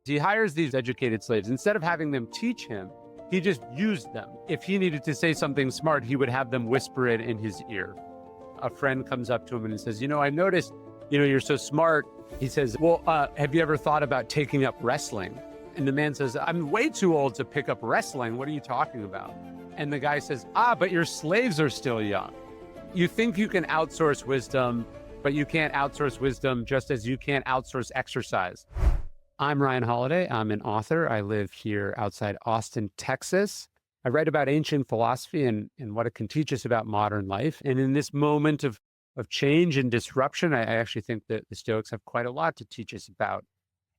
He hires these educated slaves. Instead of having them teach him, he just used them. If he needed to say something smart, he would have them whisper it in his ear. A friend comes up to him and he says, I noticed, you're so smart. He says, well, have you ever thought about taking up wrestling? And the man says, I'm way too old to pick up wrestling. What are you talking about? And the guy says, but your slaves are still young. You think you can outsource wisdom, but you can't outsource wisdom just as you can't outsource exercise. I'm Ryan Holiday. I'm an author. I live here outside Austin, Texas. I write about ancient philosophy and what it can teach us about modern life. And in this moment of change and disruption, I actually think that the Stoics have quite a lot to teach us about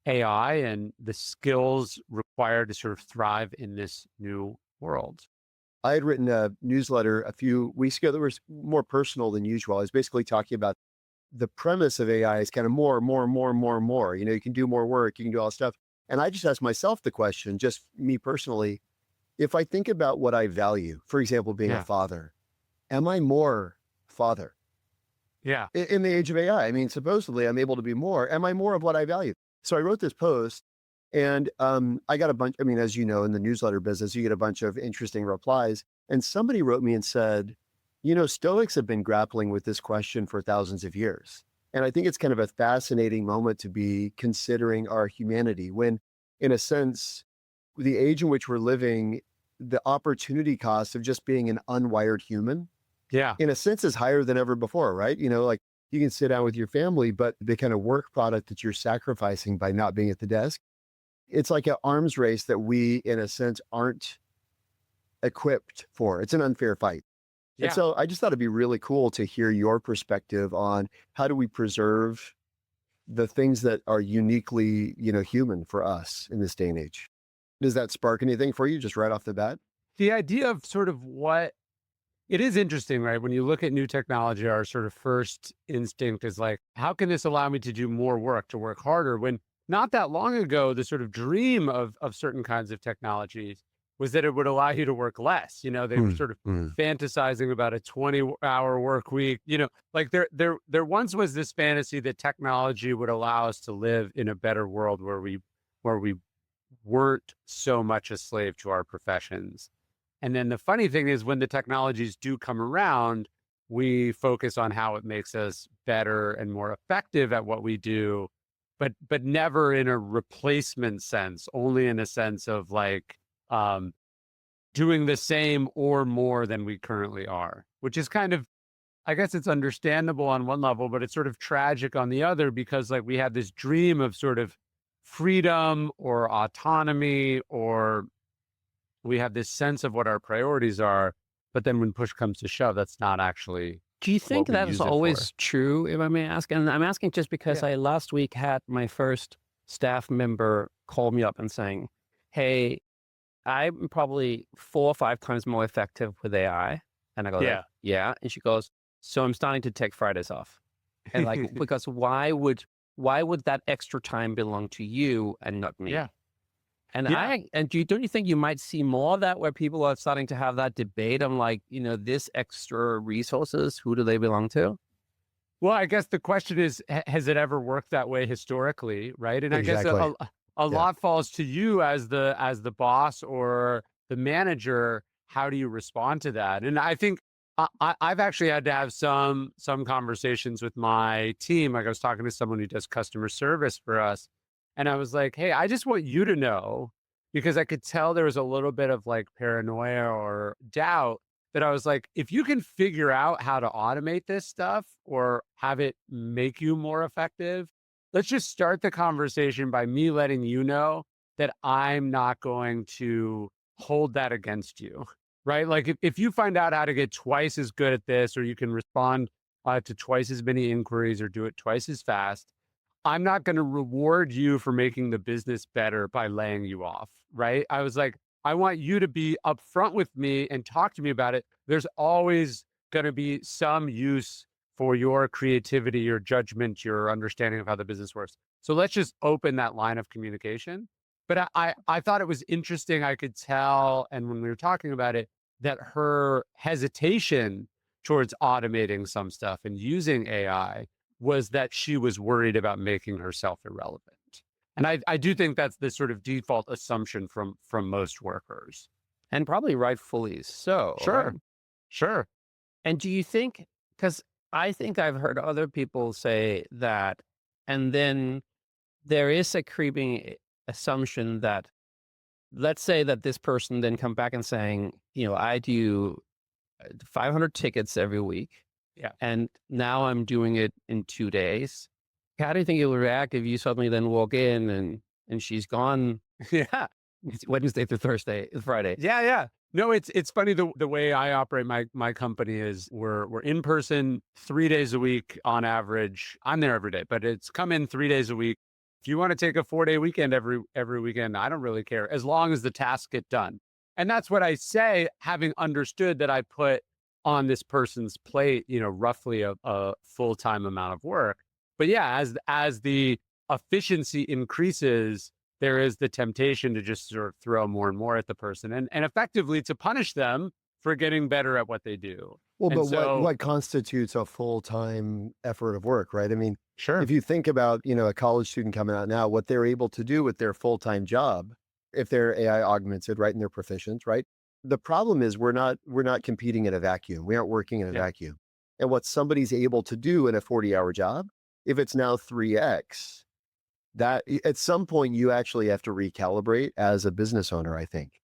AI and the skills required to sort of thrive in this new world. I had written a newsletter a few weeks ago that was more personal than usual. I was basically talking about the premise of AI is kind of more. You can do more work, you can do all this stuff. And I just asked myself the question, just me personally, if I think about what I value, for example, being a father, am I more father? Yeah. In the age of AI, I mean, supposedly I'm able to be more. Am I more of what I value? So I wrote this post and I got a bunch, as you know, in the newsletter business, you get a bunch of interesting replies. And somebody wrote me and said, Stoics have been grappling with this question for thousands of years. And I think it's kind of a fascinating moment to be considering our humanity when, in a sense, the age in which we're living, the opportunity cost of just being an unwired human, in a sense, is higher than ever before, right? Like you can sit down with your family, but the kind of work product that you're sacrificing by not being at the desk, it's like an arms race that we, in a sense, aren't equipped for. It's an unfair fight. Yeah. And so I just thought it'd be really cool to hear your perspective on how do we preserve the things that are uniquely, human for us in this day and age. Does that spark anything for you just right off the bat? The idea of sort of it is interesting, right? When you look at new technology, our sort of first instinct is like, how can this allow me to do more work, to work harder? When not that long ago, the sort of dream of certain kinds of technologies was that it would allow you to work less. They were sort of fantasizing about a 20-hour work week. Like there once was this fantasy that technology would allow us to live in a better world where we weren't so much a slave to our professions. And then the funny thing is when the technologies do come around, we focus on how it makes us better and more effective at what we do, but never in a replacement sense, only in a sense of like doing the same or more than we currently are, which is kind of, I guess it's understandable on one level, but it's sort of tragic on the other because like we have this dream of sort of freedom or autonomy, or we have this sense of what our priorities are, but then when push comes to shove, that's not actually. Do you think that is always true, if I may ask? And I'm asking just because I last week had my first staff member call me up and saying, hey, I'm probably 4 or 5 times more effective with AI. And I go, yeah. And she goes, so I'm starting to take Fridays off. And like, because why would that extra time belong to you and not me? Yeah. And don't you think you might see more of that where people are starting to have that debate on like, this extra resources, who do they belong to? Well, I guess the question is, has it ever worked that way historically, right? And Exactly. I guess a lot falls to you as the boss or the manager. How do you respond to that? And I think I've actually had to have some conversations with my team. Like I was talking to someone who does customer service for us. And I was like, hey, I just want you to know, because I could tell there was a little bit of like paranoia or doubt that I was like, if you can figure out how to automate this stuff or have it make you more effective, let's just start the conversation by me letting you know that I'm not going to hold that against you, right? Like if you find out how to get twice as good at this, or you can respond to twice as many inquiries or do it twice as fast, I'm not going to reward you for making the business better by laying you off, right? I was like, I want you to be upfront with me and talk to me about it. There's always going to be some use for your creativity, your judgment, your understanding of how the business works. So let's just open that line of communication. But I thought it was interesting. I could tell, and when we were talking about it, that her hesitation towards automating some stuff and using AI was that she was worried about making herself irrelevant. And I do think that's the sort of default assumption from most workers. And probably rightfully so, right? Sure. Sure. And do you think, because I think I've heard other people say that, and then there is a creeping assumption that, let's say that this person then come back and saying, I do 500 tickets every week. Yeah. And now I'm doing it in 2 days. How do you think you'll react if you suddenly then walk in and she's gone? Yeah. It's Wednesday through Thursday, Friday. Yeah, yeah. No, it's funny the way I operate my company is we're in person 3 days a week on average. I'm there every day, but it's come in 3 days a week. If you want to take a 4-day weekend every weekend, I don't really care as long as the tasks get done. And that's what I say, having understood that I put on this person's plate, roughly a full-time amount of work. But yeah, as the efficiency increases, there is the temptation to just sort of throw more and more at the person and effectively to punish them for getting better at what they do. Well, And but so, what constitutes a full-time effort of work, right? I mean, sure. if you think about, a college student coming out now, what they're able to do with their full-time job, if they're AI augmented, right, and they're proficient, right? The problem is we're not competing in a vacuum. We aren't working in a vacuum. And what somebody's able to do in a 40-hour job, if it's now 3x, that at some point you actually have to recalibrate as a business owner, I think.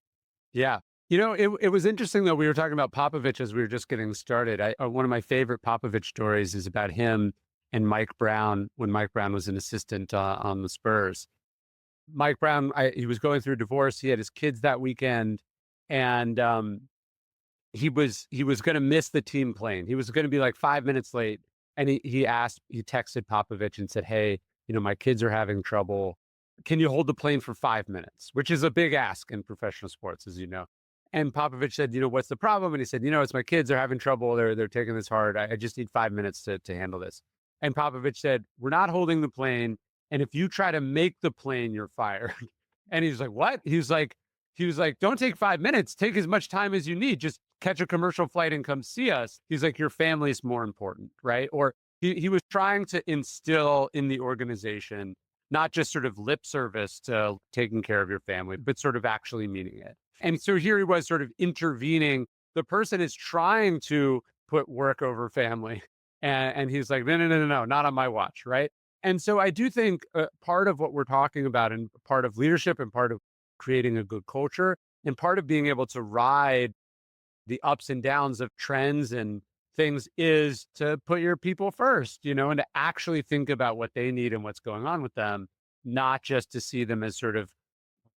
Yeah. It was interesting though. We were talking about Popovich as we were just getting started. One of my favorite Popovich stories is about him and Mike Brown when Mike Brown was an assistant on the Spurs. Mike Brown, he was going through a divorce. He had his kids that weekend, and he was going to miss the team plane. He was going to be like 5 minutes late, and he texted Popovich and said, "Hey, my kids are having trouble. Can you hold the plane for 5 minutes?" Which is a big ask in professional sports, as you know. And Popovich said, "What's the problem?" And he said, "It's my kids. They're having trouble. They're taking this hard. I just need 5 minutes to handle this." And Popovich said, "We're not holding the plane. And if you try to make the plane, you're fired." And he's like, "What?" He was like, "Don't take 5 minutes. Take as much time as you need. Just catch a commercial flight and come see us." He's like, "Your family's more important," right? Or he was trying to instill in the organization, not just sort of lip service to taking care of your family, but sort of actually meaning it. And so here he was sort of intervening. The person is trying to put work over family. And he's like, no, not on my watch, right? And so I do think part of what we're talking about and part of leadership and part of creating a good culture and part of being able to ride the ups and downs of trends and things is to put your people first, and to actually think about what they need and what's going on with them, not just to see them as sort of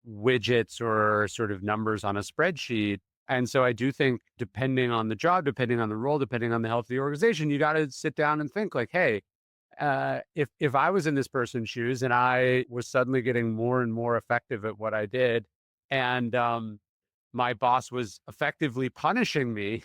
widgets or sort of numbers on a spreadsheet. And so I do think depending on the job, depending on the role, depending on the health of the organization, you got to sit down and think like, hey, if I was in this person's shoes and I was suddenly getting more and more effective at what I did, and my boss was effectively punishing me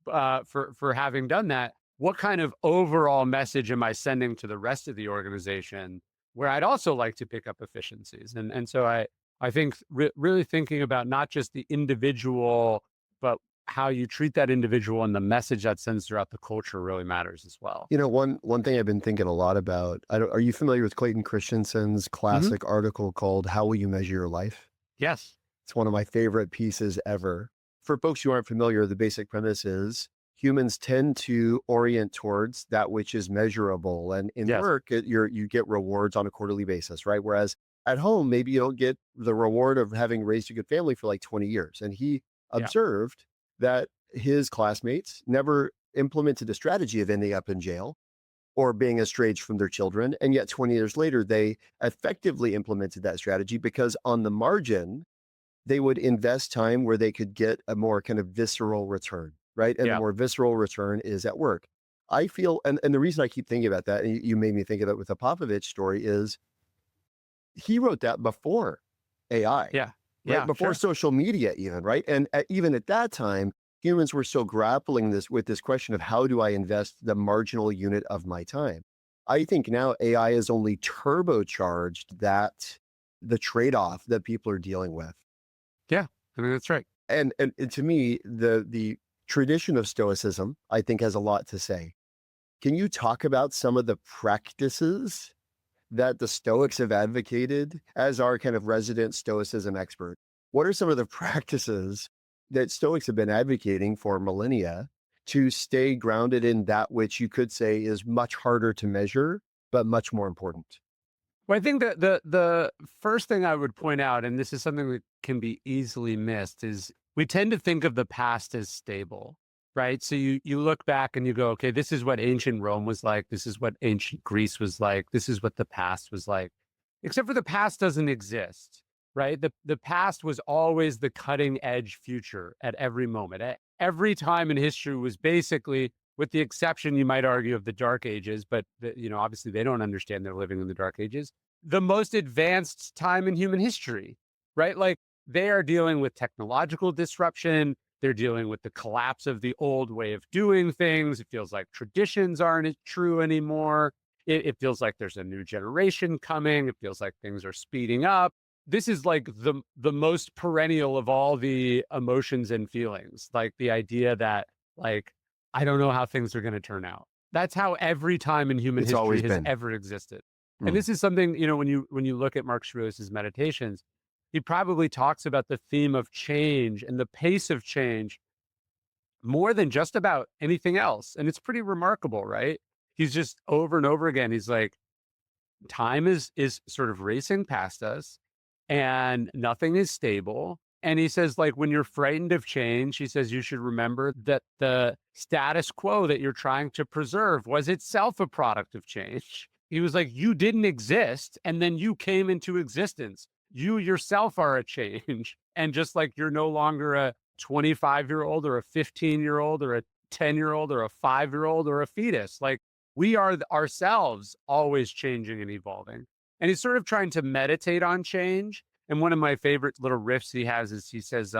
for having done that, what kind of overall message am I sending to the rest of the organization where I'd also like to pick up efficiencies? And so I think really thinking about not just the individual, but how you treat that individual and the message that sends throughout the culture really matters as well. One thing I've been thinking a lot about, are you familiar with Clayton Christensen's classic article called "How Will You Measure Your Life"? Yes. It's one of my favorite pieces ever. For folks who aren't familiar, the basic premise is humans tend to orient towards that which is measurable. And in work, you get rewards on a quarterly basis, right? Whereas at home, maybe you don't get the reward of having raised a good family for like 20 years. And he observed that his classmates never implemented a strategy of ending up in jail or being estranged from their children. And yet 20 years later, they effectively implemented that strategy because on the margin, they would invest time where they could get a more kind of visceral return, right? And the more visceral return is at work. I feel, and the reason I keep thinking about that, and you made me think of it with the Popovich story, is he wrote that before AI. Right? Before social media even, right? And even at that time, humans were still grappling with this question of how do I invest the marginal unit of my time? I think now AI has only turbocharged the trade-off that people are dealing with. Yeah, I mean, that's right. And to me, the tradition of Stoicism, I think, has a lot to say. Can you talk about some of the practices that the Stoics have advocated as our kind of resident Stoicism expert? What are some of the practices that Stoics have been advocating for millennia to stay grounded in that which you could say is much harder to measure, but much more important? Well, I think that the first thing I would point out, and this is something that can be easily missed, is we tend to think of the past as stable, right? So you look back and you go, okay, this is what ancient Rome was like. This is what ancient Greece was like. This is what the past was like. Except for the past doesn't exist, right? The past was always the cutting edge future at every moment. At every time in history was basically, with the exception, you might argue, of the Dark Ages, but obviously they don't understand they're living in the Dark Ages, the most advanced time in human history, right? Like they are dealing with technological disruption. They're dealing with the collapse of the old way of doing things. It feels like traditions aren't true anymore. It feels like there's a new generation coming. It feels like things are speeding up. This is like the most perennial of all the emotions and feelings, like the idea that, like, I don't know how things are going to turn out. That's how every time in human history has ever existed. And this is something, when you look at Mark Aurelius's Meditations, he probably talks about the theme of change and the pace of change more than just about anything else. And it's pretty remarkable, right? He's just over and over again. He's like, time is sort of racing past us and nothing is stable. And he says, like, when you're frightened of change, he says, you should remember that the status quo that you're trying to preserve was itself a product of change. He was like, you didn't exist, and then you came into existence. You yourself are a change. And just like you're no longer a 25-year-old or a 15-year-old or a 10-year-old or a 5-year-old or a fetus, like we are ourselves always changing and evolving. And he's sort of trying to meditate on change. And one of my favorite little riffs he has is he says,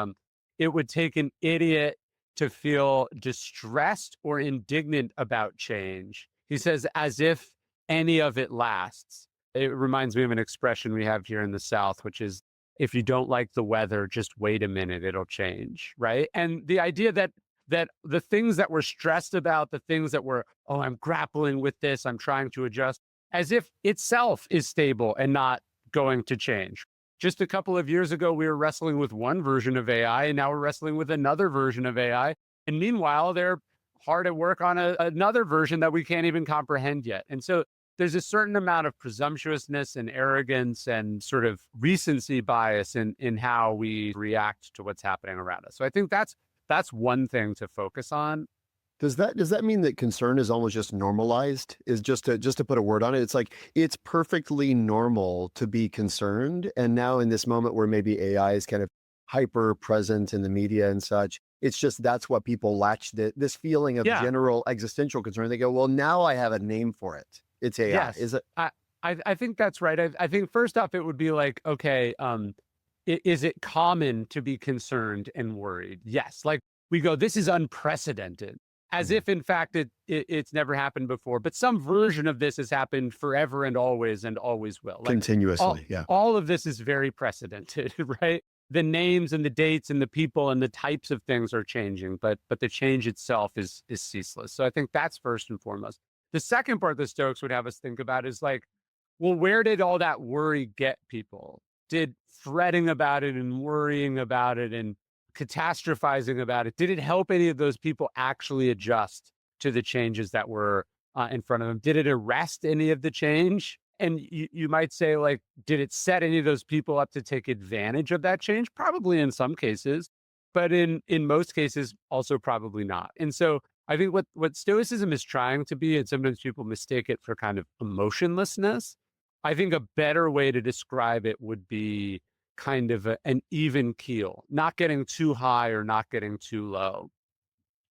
it would take an idiot to feel distressed or indignant about change. He says, as if any of it lasts. It reminds me of an expression we have here in the South, which is, if you don't like the weather, just wait a minute, it'll change, right? And the idea that the things that we're stressed about, the things that we're, oh, I'm grappling with this, I'm trying to adjust, as if itself is stable and not going to change. Just a couple of years ago, we were wrestling with one version of AI, and now we're wrestling with another version of AI. And meanwhile, they're hard at work on another version that we can't even comprehend yet. And so there's a certain amount of presumptuousness and arrogance and sort of recency bias in how we react to what's happening around us. So I think that's one thing to focus on. Does that mean that concern is almost just normalized? Is just to put a word on it? It's like it's perfectly normal to be concerned. And now in this moment where maybe AI is kind of hyper present in the media and such, it's just that's what people latch this feeling of general existential concern. They go, well, now I have a name for it. It's AI. Yes. Is it? I think that's right. I think first off, it would be like, okay, is it common to be concerned and worried? Yes. Like we go, this is unprecedented. As if, in fact, it's never happened before. But some version of this has happened forever and always will. Like, continuously, all of this is very precedented, right? The names and the dates and the people and the types of things are changing, but the change itself is ceaseless. So I think that's first and foremost. The second part the Stoics would have us think about is like, well, where did all that worry get people? Did fretting about it and worrying about it and catastrophizing about it, did it help any of those people actually adjust to the changes that were in front of them? Did it arrest any of the change? And you might say, like, did it set any of those people up to take advantage of that change? Probably in some cases, but in most cases, also probably not. And so I think what Stoicism is trying to be, and sometimes people mistake it for kind of emotionlessness, I think a better way to describe it would be kind of an even keel, not getting too high or not getting too low.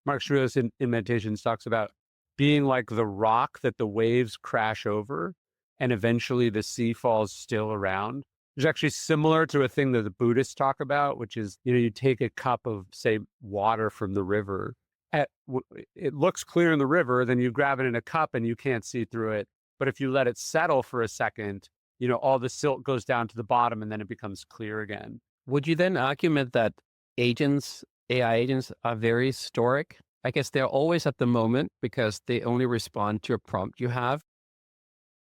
Mark Aurelius in Meditations talks about being like the rock that the waves crash over and eventually the sea falls still around. It's actually similar to a thing that the Buddhists talk about, which is, you take a cup of, say, water from the river. It looks clear in the river, then you grab it in a cup and you can't see through it. But if you let it settle for a second, all the silt goes down to the bottom and then it becomes clear again. Would you then argument that AI agents are very Stoic? I guess they're always at the moment because they only respond to a prompt you have.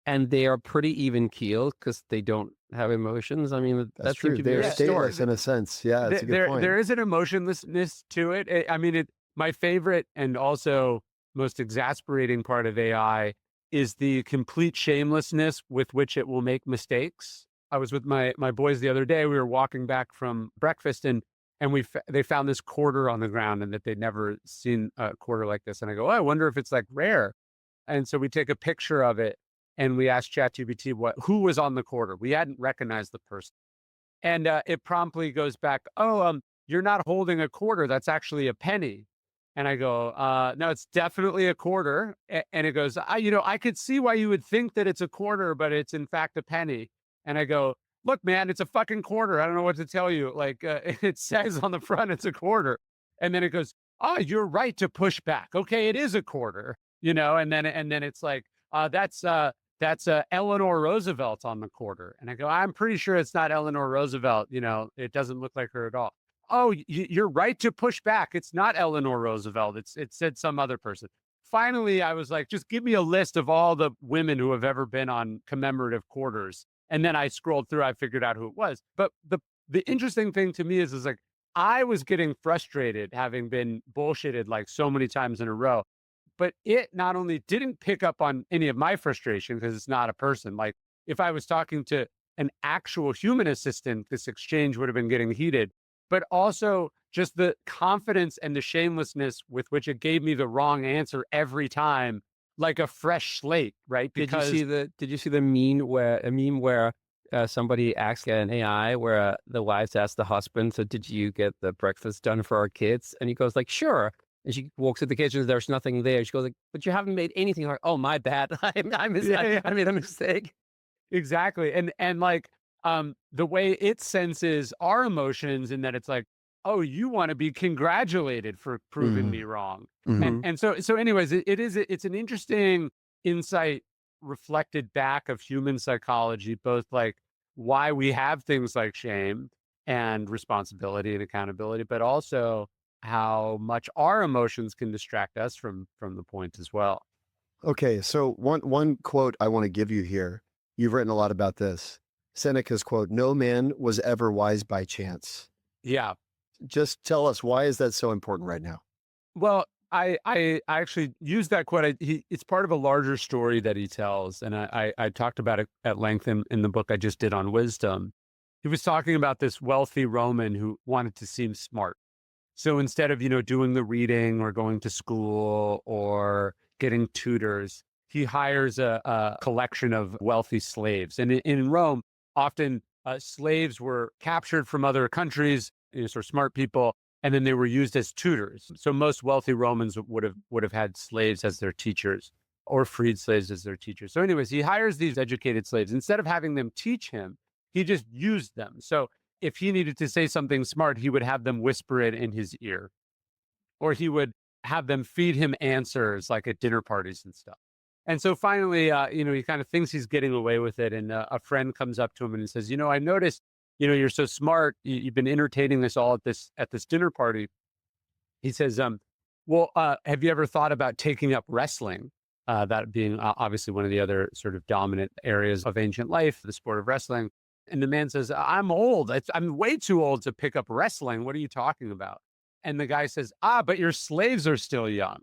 and they are pretty even keeled because they don't have emotions. I mean, That's that seems true. to be They're very Stoic. stateless in a sense. Yeah, that's a good point. There is an emotionlessness to it. I mean, my favorite and also most exasperating part of AI is the complete shamelessness with which it will make mistakes. I was with my boys the other day. We were walking back from breakfast, and they found this quarter on the ground, and that they'd never seen a quarter like this. And I go, oh, I wonder if it's like rare. And so we take a picture of it, and we asked ChatGPT who was on the quarter. We hadn't recognized the person, and it promptly goes back, oh, you're not holding a quarter. That's actually a penny. And I go, no, it's definitely a quarter. And it goes, I could see why you would think that it's a quarter, but it's in fact a penny. And I go, look, man, it's a fucking quarter. I don't know what to tell you. Like it says on the front, it's a quarter. And then it goes, oh, you're right to push back. Okay, it is a quarter, and then it's like, that's Eleanor Roosevelt on the quarter. And I go, I'm pretty sure it's not Eleanor Roosevelt. It doesn't look like her at all. Oh, you're right to push back. It's not Eleanor Roosevelt. It said some other person. Finally, I was like, just give me a list of all the women who have ever been on commemorative quarters. And then I scrolled through, I figured out who it was. But the interesting thing to me is like, I was getting frustrated having been bullshitted like so many times in a row. But it not only didn't pick up on any of my frustration because it's not a person. Like if I was talking to an actual human assistant, this exchange would have been getting heated. But also just the confidence and the shamelessness with which it gave me the wrong answer every time, like a fresh slate, right? Because did you see the meme where somebody asked an AI where the wife asked the husband, so did you get the breakfast done for our kids? And he goes like, sure. And she walks to the kitchen, there's nothing there. She goes like, but you haven't made anything. Like, oh, my bad. I made a mistake. Exactly. And like, the way it senses our emotions in that it's like, oh, you want to be congratulated for proving me wrong. And so anyways, it's an interesting insight reflected back of human psychology, both like why we have things like shame and responsibility and accountability, but also how much our emotions can distract us from the point as well. Okay, so one quote I want to give you here. You've written a lot about this. Seneca's quote, "No man was ever wise by chance." Yeah. Just tell us, why is that so important right now? Well, I actually use that quote. It's part of a larger story that he tells. And I talked about it at length in the book I just did on wisdom. He was talking about this wealthy Roman who wanted to seem smart. So instead of, doing the reading or going to school or getting tutors, he hires a collection of wealthy slaves. And in Rome, often slaves were captured from other countries, sort of smart people, and then they were used as tutors. So most wealthy Romans would have had slaves as their teachers or freed slaves as their teachers. So anyways, he hires these educated slaves. Instead of having them teach him, he just used them. So if he needed to say something smart, he would have them whisper it in his ear, or he would have them feed him answers like at dinner parties and stuff. And so finally, he kind of thinks he's getting away with it. And a friend comes up to him and he says, I noticed, you're so smart. You've been entertaining us all at this dinner party. He says, well, have you ever thought about taking up wrestling? That being obviously one of the other sort of dominant areas of ancient life, the sport of wrestling. And the man says, I'm old. I'm way too old to pick up wrestling. What are you talking about? And the guy says, but your slaves are still young.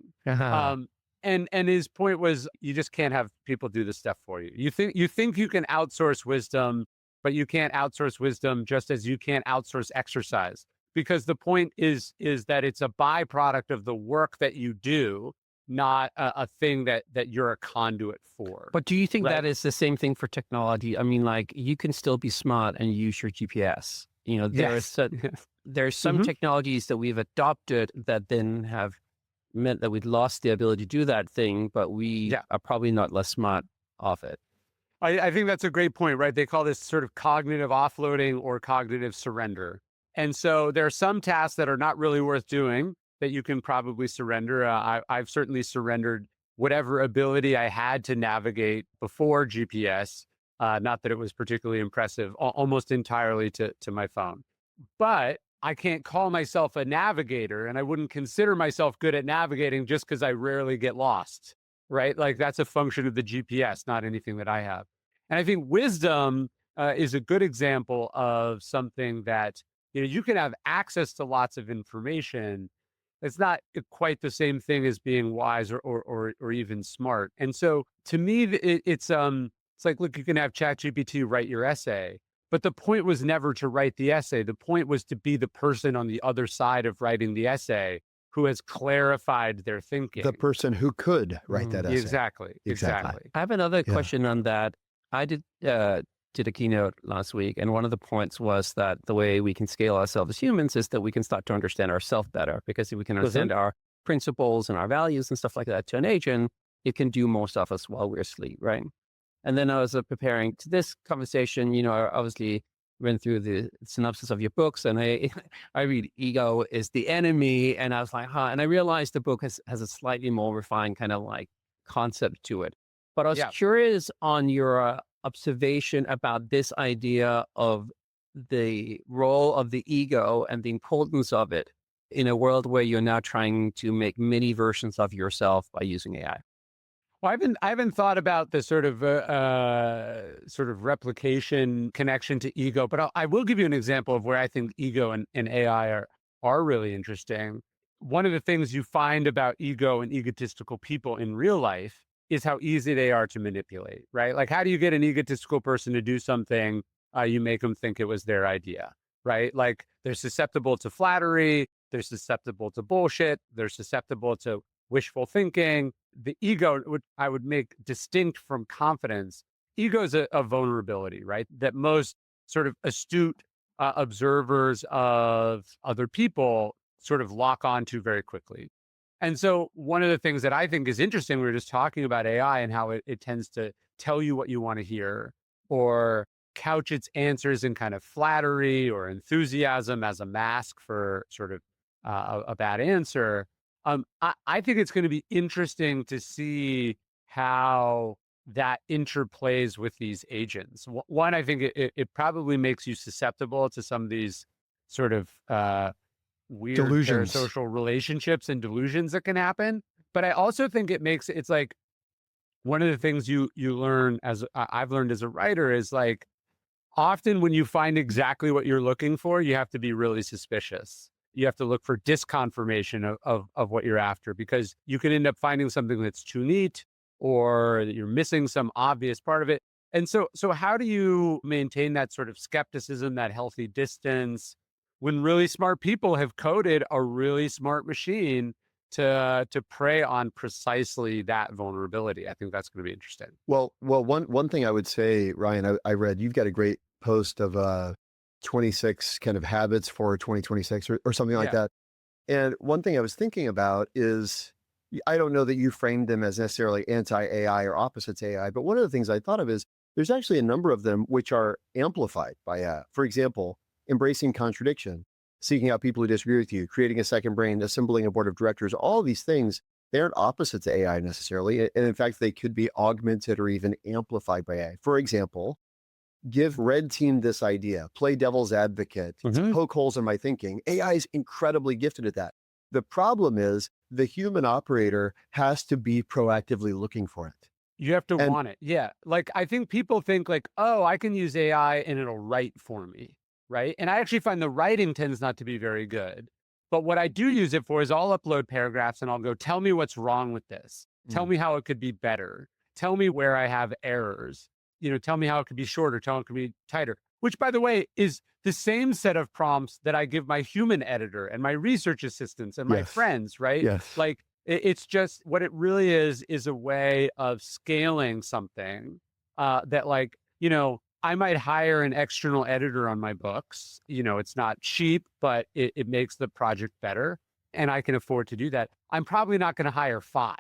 And his point was, you just can't have people do this stuff for you. You think you can outsource wisdom, but you can't outsource wisdom just as you can't outsource exercise. Because the point is that it's a byproduct of the work that you do, not a thing that you're a conduit for. But do you think that is the same thing for technology? I mean, like, you can still be smart and use your GPS. There's some technologies that we've adopted that then have meant that we've lost the ability to do that thing, but we are probably not less smart off it. I think that's a great point, right? They call this sort of cognitive offloading or cognitive surrender. And so there are some tasks that are not really worth doing that you can probably surrender. I've certainly surrendered whatever ability I had to navigate before GPS. Not that it was particularly impressive, almost entirely to my phone. But I can't call myself a navigator, and I wouldn't consider myself good at navigating just because I rarely get lost. right? Like that's a function of the GPS, not anything that I have. And I think wisdom is a good example of something that, you can have access to lots of information. It's not quite the same thing as being wise or even smart. And so to me, it's like, look, you can have ChatGPT write your essay, but the point was never to write the essay. The point was to be the person on the other side of writing the essay who has clarified their thinking. The person who could write that essay. Exactly. I have another question on that. I did a keynote last week, and one of the points was that the way we can scale ourselves as humans is that we can start to understand ourselves better, because if we can understand our principles and our values and stuff like that to an agent, it can do more stuff as while we're asleep, right? And then I was preparing to this conversation, I obviously went through the synopsis of your books, and I read ego is the enemy, and I was like, and I realized the book has a slightly more refined kind of like concept to it. But I was curious on your observation about this idea of the role of the ego and the importance of it in a world where you're now trying to make mini versions of yourself by using AI. Well, I haven't thought about the sort of replication connection to ego, but I will give you an example of where I think ego and AI are really interesting. One of the things you find about ego and egotistical people in real life is how easy they are to manipulate, right? Like, how do you get an egotistical person to do something? You make them think it was their idea, right? Like, they're susceptible to flattery, they're susceptible to bullshit, they're susceptible to wishful thinking. The ego, I would make distinct from confidence. Ego is a vulnerability, right? That most sort of astute observers of other people sort of lock onto very quickly. And so one of the things that I think is interesting, we were just talking about AI and how it tends to tell you what you want to hear, or couch its answers in kind of flattery or enthusiasm as a mask for sort of a bad answer. I think it's going to be interesting to see how that interplays with these agents. One, I think it probably makes you susceptible to some of these sort of weird delusions, parasocial relationships and delusions that can happen. But I also think it's like one of the things you learn, as I've learned as a writer, is like, often when you find exactly what you're looking for, you have to be really suspicious. You have to look for disconfirmation of what you're after, because you can end up finding something that's too neat, or that you're missing some obvious part of it. And so how do you maintain that sort of skepticism, that healthy distance, when really smart people have coded a really smart machine to prey on precisely that vulnerability? I think that's going to be interesting. Well, one thing I would say, Ryan, I read you've got a great post of 26 kind of habits for 2026 or something like that. And one thing I was thinking about is, I don't know that you framed them as necessarily anti-AI or opposites AI, but one of the things I thought of is there's actually a number of them which are amplified by AI. For example, embracing contradiction, seeking out people who disagree with you, creating a second brain, assembling a board of directors, all these things, they aren't opposites to AI necessarily. And in fact, they could be augmented or even amplified by AI. For example, give red team this idea, play devil's advocate, poke holes in my thinking. AI is incredibly gifted at that. The problem is the human operator has to be proactively looking for it. You have to want it. Yeah. Like, I think people think like, oh, I can use AI and it'll write for me, right? And I actually find the writing tends not to be very good. But what I do use it for is I'll upload paragraphs and I'll go, tell me what's wrong with this. Tell me how it could be better. Tell me where I have errors. Tell me how it could be shorter. Tell me it could be tighter. Which, by the way, is the same set of prompts that I give my human editor and my research assistants and my friends, right? Yes. Like, it's just, what it really is a way of scaling something that, like, I might hire an external editor on my books. It's not cheap, but it makes the project better. And I can afford to do that. I'm probably not going to hire 5,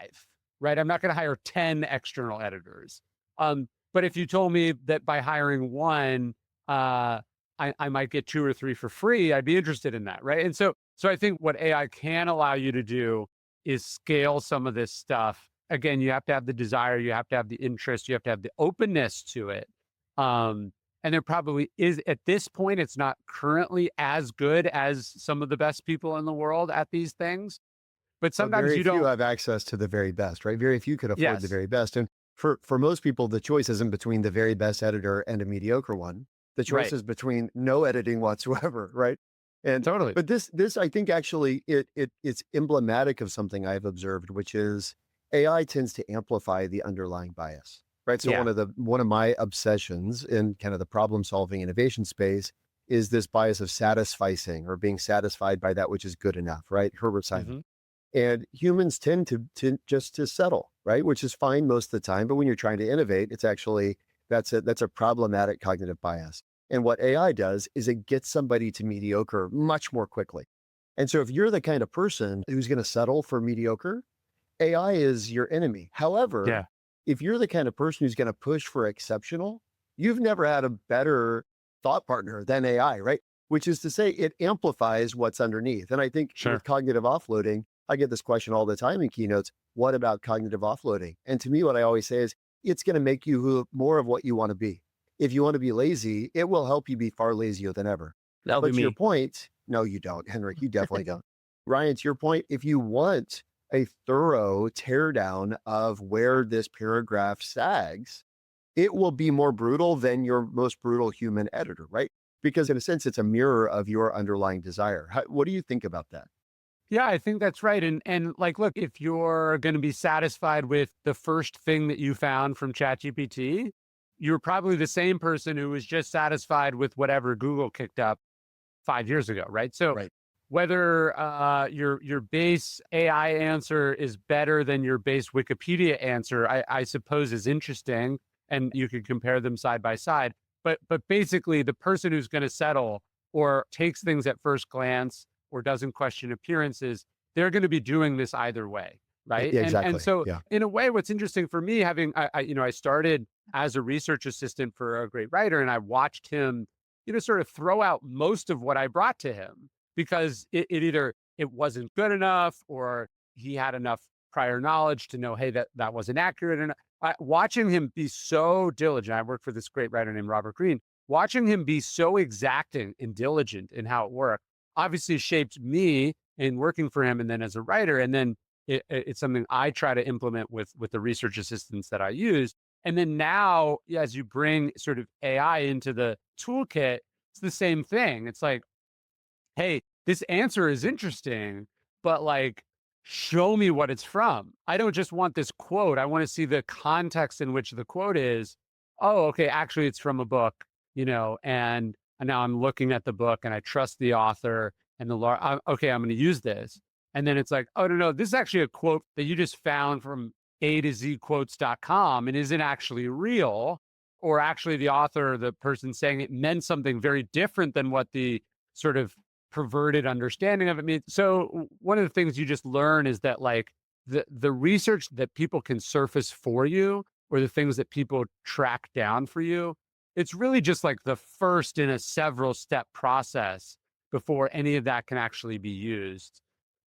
right? I'm not going to hire 10 external editors. But if you told me that by hiring one, I might get 2 or 3 for free, I'd be interested in that, right? And so I think what AI can allow you to do is scale some of this stuff. Again, you have to have the desire, you have to have the interest, you have to have the openness to it. And there probably is, at this point, it's not currently as good as some of the best people in the world at these things, But But sometimes very you few don't. have access to the very best, right? Very few could afford the Yes, very best. And for most people, the choice isn't between the very best editor and a mediocre one. The choice right. is between no editing whatsoever, right? And Totally. but this I think actually it's emblematic of something I've observed, which is AI tends to amplify the underlying bias, right? So Yeah. one of my obsessions in kind of the problem solving innovation space is this bias of satisficing or being satisfied by that which is good enough, right? Herbert Simon. Hmm. And humans tend to just to settle, right? Which is fine most of the time. But when you're trying to innovate, it's actually that's a problematic cognitive bias. And what AI does is it gets somebody to mediocre much more quickly. And so if you're the kind of person who's going to settle for mediocre, AI is your enemy. However, Yeah. if you're the kind of person who's going to push for exceptional, you've never had a better thought partner than AI, right? Which is to say, it amplifies what's underneath. And I think Sure. with cognitive offloading, I get this question all the time in keynotes. What about cognitive offloading? And to me, what I always say is it's going to make you more of what you want to be. If you want to be lazy, it will help you be far lazier than ever. That'll be But to your me. point, no, you don't, Henrik. You definitely don't. Ryan, to your point, if you want a thorough teardown of where this paragraph sags, it will be more brutal than your most brutal human editor, right? Because in a sense, it's a mirror of your underlying desire. What do you think about that? Yeah, I think that's right. And like, look, if you're going to be satisfied with the first thing that you found from ChatGPT, you're probably the same person who was just satisfied with whatever Google kicked up 5 years ago, right? So Right. whether your base AI answer is better than your base Wikipedia answer, I suppose is interesting, and you could compare them side by side. But basically, the person who's going to settle or takes things at first glance or doesn't question appearances, they're going to be doing this either way, right? Yeah, And exactly. so Yeah. in a way, what's interesting for me, having I started as a research assistant for a great writer, and I watched him, sort of throw out most of what I brought to him because it either it wasn't good enough or he had enough prior knowledge to know, hey, that wasn't accurate. And watching him be so diligent, I worked for this great writer named Robert Greene. Watching him be so exacting and diligent in how it worked obviously shaped me in working for him, and then as a writer, and then it's something I try to implement with the research assistants that I use. And then now, as you bring sort of AI into the toolkit, it's the same thing. It's like, hey, this answer is interesting, but like, show me what it's from. I don't just want this quote. I want to see the context in which the quote is. Oh, okay, actually, it's from a book, and now I'm looking at the book and I trust the author and okay, I'm going to use this. And then it's like, oh, no, this is actually a quote that you just found from A to Z quotes.com and isn't actually real. Or actually, the author, the person saying it meant something very different than what the sort of perverted understanding of it means. So one of the things you just learn is that like the research that people can surface for you or the things that people track down for you, it's really just like the first in a several step process before any of that can actually be used.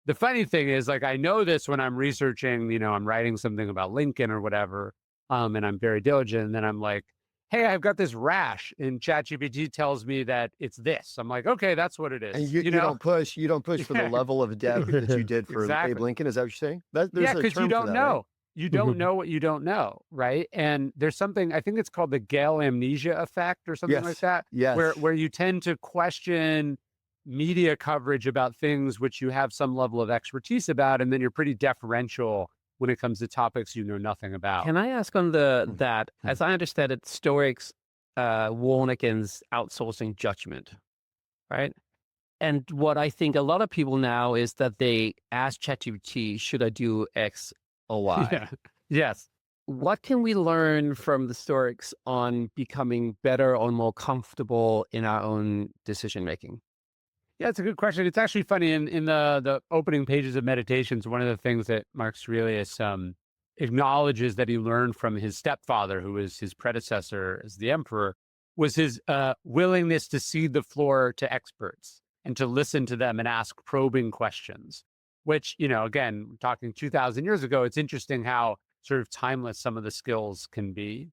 The funny thing is, like, I know this when I'm researching, I'm writing something about Lincoln or whatever, and I'm very diligent, and then I'm like, hey, I've got this rash, and ChatGPT tells me that it's this. I'm like, okay, that's what it And is, you don't push for the Yeah, level of depth that you did for Abe exactly. Lincoln. Is that what you're saying? There's Yeah, a because you term for don't that, right? know. You don't know what you don't know, right? And there's something, I think it's called the Gale amnesia effect or something like Yes. that, Yes. where you tend to question media coverage about things which you have some level of expertise about, and then you're pretty deferential when it comes to topics you know nothing about. Can I ask on that, as I understand it, Stoics warn against outsourcing judgment, right? And what I think a lot of people now is that they ask ChatGPT, should I do X or Y? Yeah. Yes. What can we learn from the Stoics on becoming better or more comfortable in our own decision making? Yeah, it's a good question. It's actually funny in the opening pages of Meditations. One of the things that Marcus Aurelius acknowledges that he learned from his stepfather, who was his predecessor as the emperor, was his willingness to cede the floor to experts and to listen to them and ask probing questions. Which, again, talking 2,000 years ago, it's interesting how sort of timeless some of the skills can be.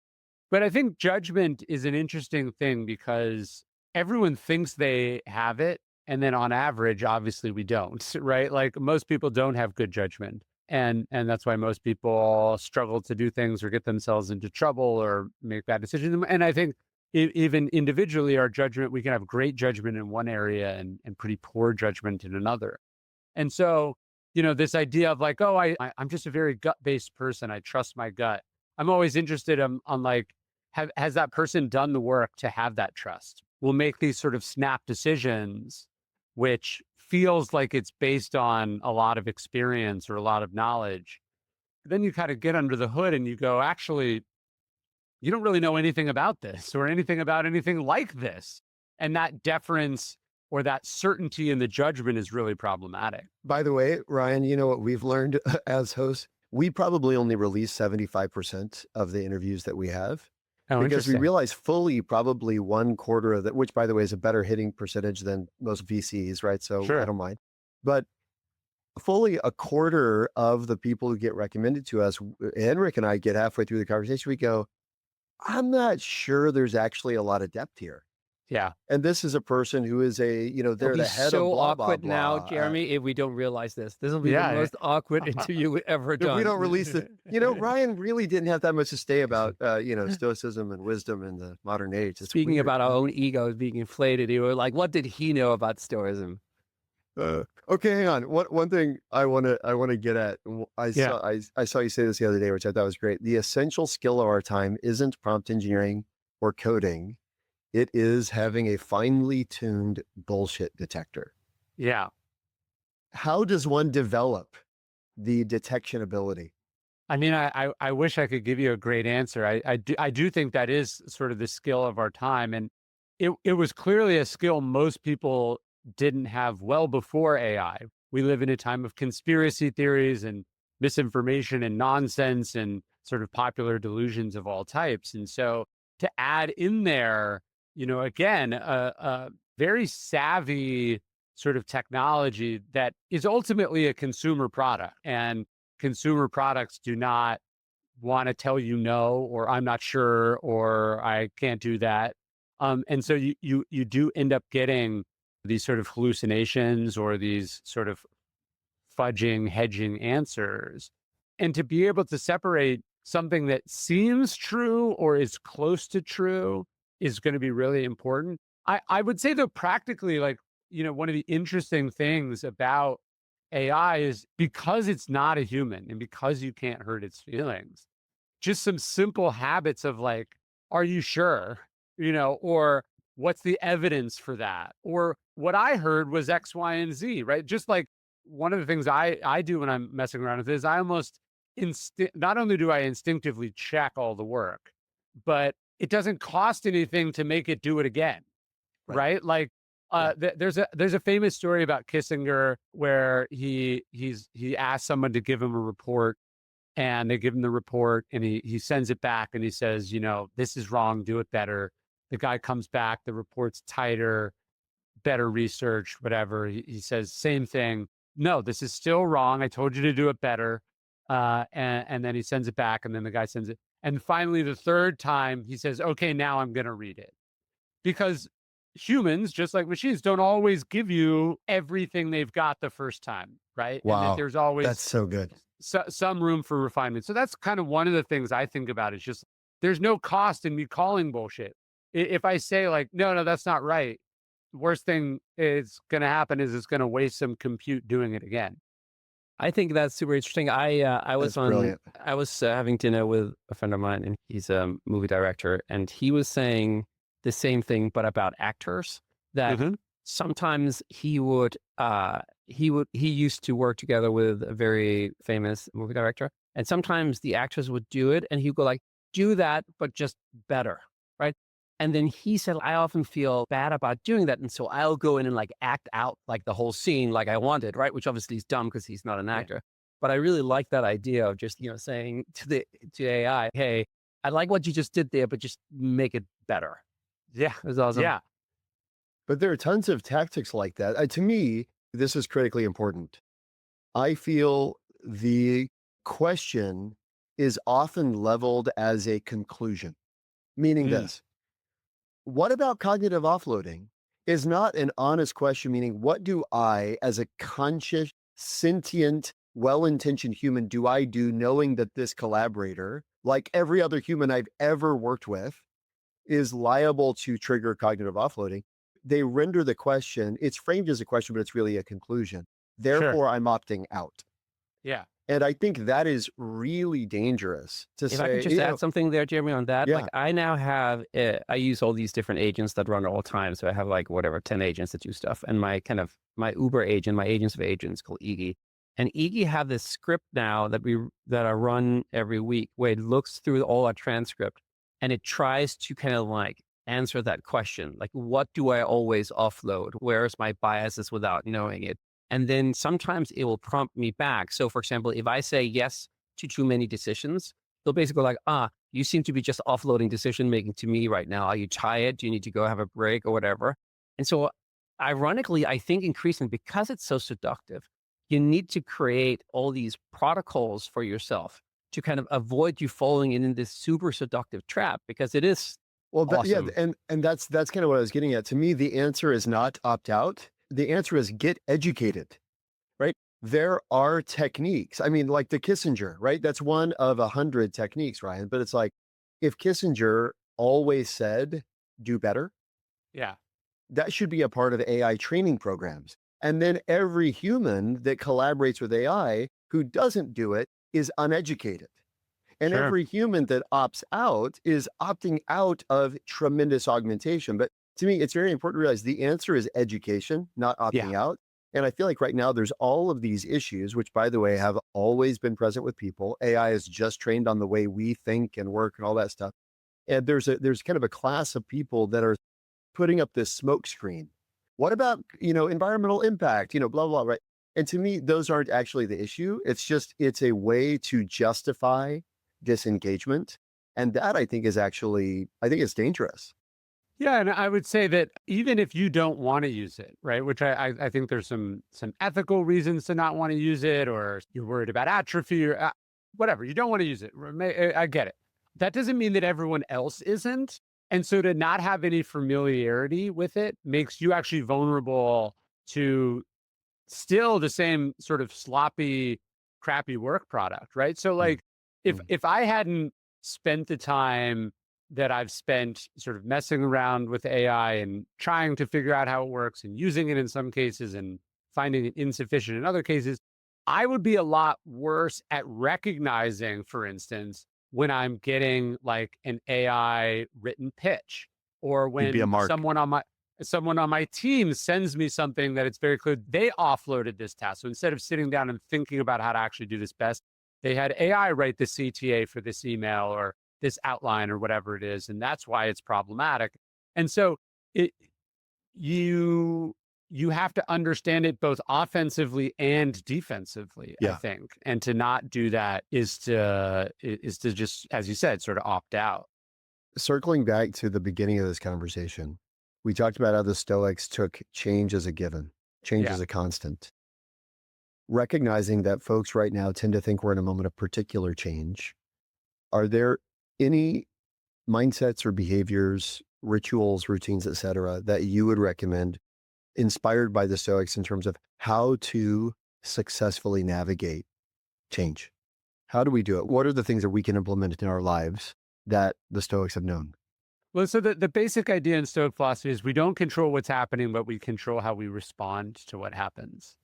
But I think judgment is an interesting thing because everyone thinks they have it And then on average, obviously we don't, right? Like most people don't have good judgment. And that's why most people struggle to do things or get themselves into trouble or make bad decisions. And I think even individually, our judgment, we can have great judgment in one area and pretty poor judgment in another. And so, this idea of like, oh, I'm just a very gut-based person. I trust my gut. I'm always interested on like, has that person done the work to have that trust? We'll make these sort of snap decisions, which feels like it's based on a lot of experience or a lot of knowledge. Then you kind of get under the hood and you go, actually, you don't really know anything about this or anything about anything like this. And that deference or that certainty in the judgment is really problematic. By the way, Ryan, you know what we've learned as hosts? We probably only release 75% of the interviews that we have. Oh, because we realize fully probably 1/4 of that, which by the way is a better hitting percentage than most VCs, right? So Sure. I don't mind. But fully 1/4 of the people who get recommended to us, Henrik and I get halfway through the conversation, we go, I'm not sure there's actually a lot of depth here. Yeah. And this is a person who is they're the head so of blah, awkward blah, now, blah. Jeremy, if we don't realize this. This will be the most awkward interview we've ever done. If we don't release it. Ryan really didn't have that much to say about, Stoicism and wisdom in the modern age. It's Speaking weird. about our own egos being inflated, you were like, what did he know about Stoicism? Okay, hang on. One thing I want to get at. I saw you say this the other day, which I thought was great. The essential skill of our time isn't prompt engineering or coding. It is having a finely tuned bullshit detector. Yeah. How does one develop the detection ability? I mean, I wish I could give you a great answer. I do think that is sort of the skill of our time. And it was clearly a skill most people didn't have well before AI. We live in a time of conspiracy theories and misinformation and nonsense and sort of popular delusions of all types. And so to add in there, again, a very savvy sort of technology that is ultimately a consumer product, and consumer products do not want to tell you no, or I'm not sure, or I can't do that. And so you do end up getting these sort of hallucinations or these sort of fudging, hedging answers. And to be able to separate something that seems true or is close to true is going to be really important. I would say though, practically, like, one of the interesting things about AI is because it's not a human and because you can't hurt its feelings, just some simple habits of like, are you sure? Or what's the evidence for that? Or what I heard was X, Y, and Z, right? Just like one of the things I do when I'm messing around with this, I almost not only do I instinctively check all the work, but it doesn't cost anything to make it do it again, right? Like there's a famous story about Kissinger where he asked someone to give him a report, and they give him the report, and he sends it back, and he says, this is wrong, do it better. The guy comes back, the report's tighter, better research, whatever. He says, same thing. No, this is still wrong. I told you to do it better. And then he sends it back, and then the guy sends it. And finally, the third time, he says, okay, now I'm going to read it. Because humans, just like machines, don't always give you everything they've got the first time, right? Wow. And that there's always that's so good. Some room for refinement. So that's kind of one of the things I think about is just there's no cost in me calling bullshit. If I say like, no, that's not right, the worst thing is going to happen is it's going to waste some compute doing it again. I think that's super interesting. I was having dinner with a friend of mine, and he's a movie director, and he was saying the same thing, but about actors, that sometimes he used to work together with a very famous movie director, and sometimes the actors would do it, and he'd go like, do that, but just better, right? And then he said, I often feel bad about doing that. And so I'll go in and like act out like the whole scene like I wanted, right? Which obviously is dumb because he's not an actor. Yeah. But I really like that idea of just, saying to AI, hey, I like what you just did there, but just make it better. Yeah, it was awesome. Yeah. But there are tons of tactics like that. To me, this is critically important. I feel the question is often leveled as a conclusion, meaning this. What about cognitive offloading is not an honest question, meaning what do I, as a conscious, sentient, well-intentioned human, do I do knowing that this collaborator, like every other human I've ever worked with, is liable to trigger cognitive offloading? They render the question, it's framed as a question, but it's really a conclusion. Sure. Therefore, I'm opting out. Yeah. And I think that is really dangerous to If say. I could just add something there, Jeremy, on that, Yeah. like I now have, I use all these different agents that run all the time. So I have like whatever, 10 agents that do stuff. And my my Uber agent, my agents of agents called Iggy. And Iggy have this script now that I run every week where it looks through all our transcript and it tries to kind of like answer that question. Like, what do I always offload? Where's my biases without knowing it? And then sometimes it will prompt me back. So for example, if I say yes to too many decisions, they'll basically like, you seem to be just offloading decision making to me right now. Are you tired? Do you need to go have a break or whatever? And so ironically, I think increasingly because it's so seductive, you need to create all these protocols for yourself to kind of avoid you falling in this super seductive trap because it is awesome. Yeah, and that's kind of what I was getting at. To me, the answer is not opt out. The answer is get educated, right? There are techniques. I mean, like the Kissinger, right? That's one of 100 techniques, Ryan. But it's like, if Kissinger always said, do better, Yeah. that should be a part of AI training programs. And then every human that collaborates with AI who doesn't do it is uneducated. And Sure. every human that opts out is opting out of tremendous augmentation. But to me, it's very important to realize the answer is education, not opting out. And I feel like right now there's all of these issues, which by the way, have always been present with people. AI is just trained on the way we think and work and all that stuff. And there's kind of a class of people that are putting up this smoke screen. What about, environmental impact, blah, blah, right? And to me, those aren't actually the issue. It's a way to justify disengagement. And that I think it's dangerous. Yeah, and I would say that even if you don't want to use it, right, which I think there's some ethical reasons to not want to use it, or you're worried about atrophy or whatever, you don't want to use it. I get it. That doesn't mean that everyone else isn't. And so to not have any familiarity with it makes you actually vulnerable to still the same sort of sloppy, crappy work product, right? So like if I hadn't spent the time that I've spent sort of messing around with AI and trying to figure out how it works and using it in some cases and finding it insufficient in other cases, I would be a lot worse at recognizing, for instance, when I'm getting like an AI written pitch or You'd be a when mark. someone on my team sends me something that it's very clear they offloaded this task. So instead of sitting down and thinking about how to actually do this best, they had AI write the CTA for this email or this outline or whatever it is. And that's why it's problematic. And so you have to understand it both offensively and defensively, I think. And to not do that is to just, as you said, sort of opt out. Circling back to the beginning of this conversation, we talked about how the Stoics took change as a given, change as a constant. Recognizing that folks right now tend to think we're in a moment of particular change. Are there any mindsets or behaviors, rituals, routines, etc., that you would recommend inspired by the Stoics in terms of how to successfully navigate change? How do we do it? What are the things that we can implement in our lives that the Stoics have known? Well, so the basic idea in Stoic philosophy is we don't control what's happening, but we control how we respond to what happens.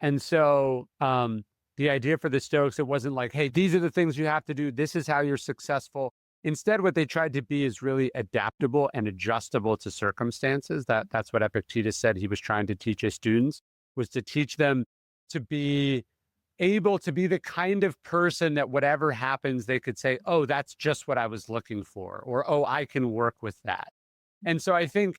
And so the idea for the Stoics, it wasn't like, hey, these are the things you have to do. This is how you're successful. Instead, what they tried to be is really adaptable and adjustable to circumstances. That's what Epictetus said he was trying to teach his students, was to teach them to be able to be the kind of person that whatever happens, they could say, oh, that's just what I was looking for, or, oh, I can work with that. And so I think,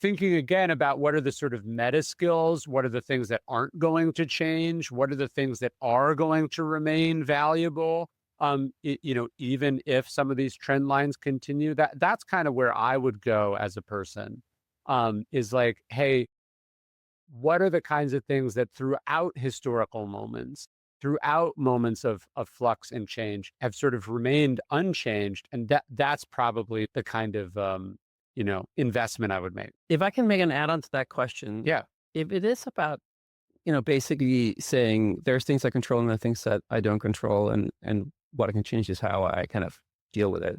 thinking again about what are the sort of meta skills, what are the things that aren't going to change, what are the things that are going to remain valuable, even if some of these trend lines continue, that's kind of where I would go as a person, is like, hey, what are the kinds of things that throughout historical moments, throughout moments of flux and change have sort of remained unchanged? And that's probably the kind of, investment I would make. If I can make an add-on to that question. Yeah. If it is about, basically saying there's things I control and the things that I don't control, and what I can change is how I kind of deal with it.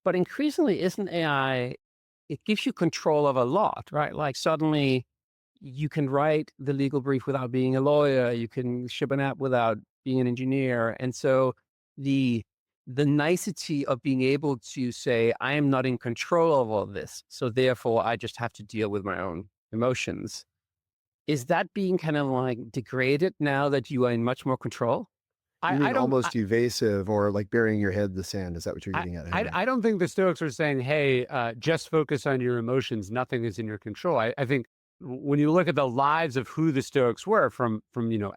But increasingly, isn't AI, it gives you control of a lot, right? Like suddenly you can write the legal brief without being a lawyer. You can ship an app without being an engineer. And so the nicety of being able to say, I am not in control of all this, so therefore I just have to deal with my own emotions. Is that being kind of like degraded now that you are in much more control? You mean almost evasive or like burying your head in the sand? Is that what you're getting at? I don't think the Stoics are saying, hey, just focus on your emotions. Nothing is in your control. I think when you look at the lives of who the Stoics were, from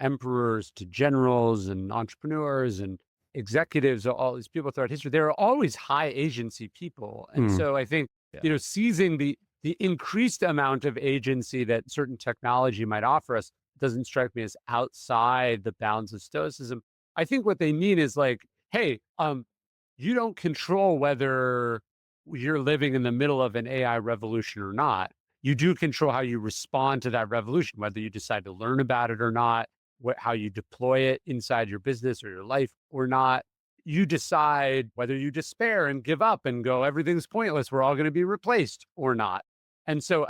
emperors to generals and entrepreneurs and executives, all these people throughout history, they were always high agency people. And so I think, seizing the increased amount of agency that certain technology might offer us doesn't strike me as outside the bounds of Stoicism. I think what they mean is like, hey, you don't control whether you're living in the middle of an AI revolution or not. You do control how you respond to that revolution, whether you decide to learn about it or not, how you deploy it inside your business or your life or not. You decide whether you despair and give up and go, everything's pointless, we're all going to be replaced or not. And so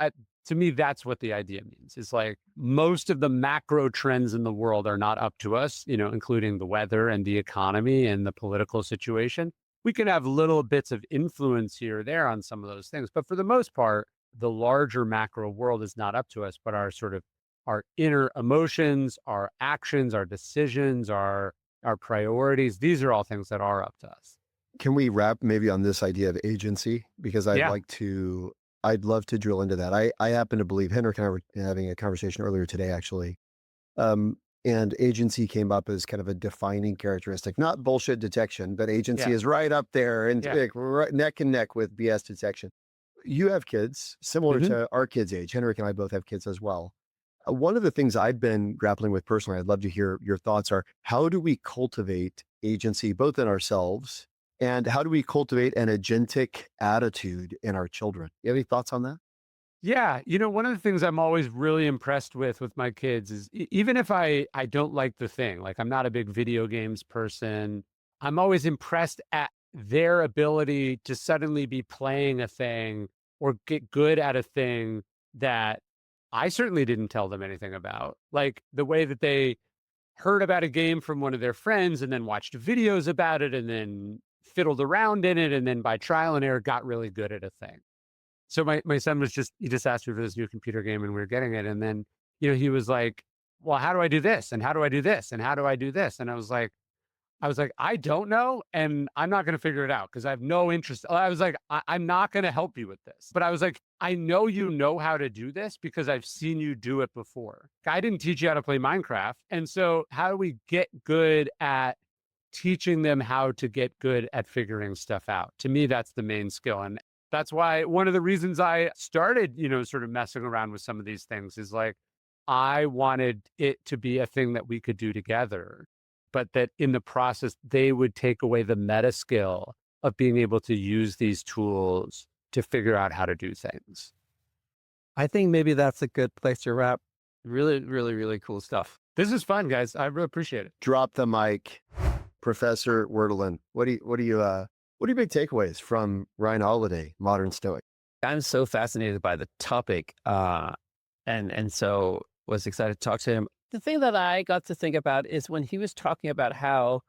to me, that's what the idea means. It's like most of the macro trends in the world are not up to us, including the weather and the economy and the political situation. We can have little bits of influence here or there on some of those things. But for the most part, the larger macro world is not up to us, but our inner emotions, our actions, our decisions, our priorities, these are all things that are up to us. Can we wrap maybe on this idea of agency? Because I'd love to drill into that. I happen to believe, Henrik and I were having a conversation earlier today, actually. And agency came up as kind of a defining characteristic, not bullshit detection, but agency is right up there and right neck and neck with BS detection. You have kids similar to our kids' age. Henrik and I both have kids as well. One of the things I've been grappling with personally, I'd love to hear your thoughts, are how do we cultivate agency both in ourselves, and how do we cultivate an agentic attitude in our children? You have any thoughts on that? Yeah. One of the things I'm always really impressed with my kids is even if I don't like the thing, like I'm not a big video games person, I'm always impressed at their ability to suddenly be playing a thing or get good at a thing that I certainly didn't tell them anything about. Like the way that they heard about a game from one of their friends and then watched videos about it and then fiddled around in it, and then by trial and error got really good at a thing. So my son he just asked me for this new computer game and we were getting it. And then, he was like, well, how do I do this? And how do I do this? And how do I do this? And I was like, I don't know. And I'm not going to figure it out because I have no interest. I was like, I'm not going to help you with this. But I was like, I know you know how to do this because I've seen you do it before. I didn't teach you how to play Minecraft. And so how do we get good at teaching them how to get good at figuring stuff out? To me, that's the main skill. And that's why one of the reasons I started, sort of messing around with some of these things is like, I wanted it to be a thing that we could do together, but that in the process, they would take away the meta skill of being able to use these tools to figure out how to do things. I think maybe that's a good place to wrap. Really, really, really cool stuff. This is fun, guys. I really appreciate it. Drop the mic. Professor Werdelin, what are your big takeaways from Ryan Holiday, Modern Stoic? I'm so fascinated by the topic, and so was excited to talk to him. The thing that I got to think about is when he was talking about how,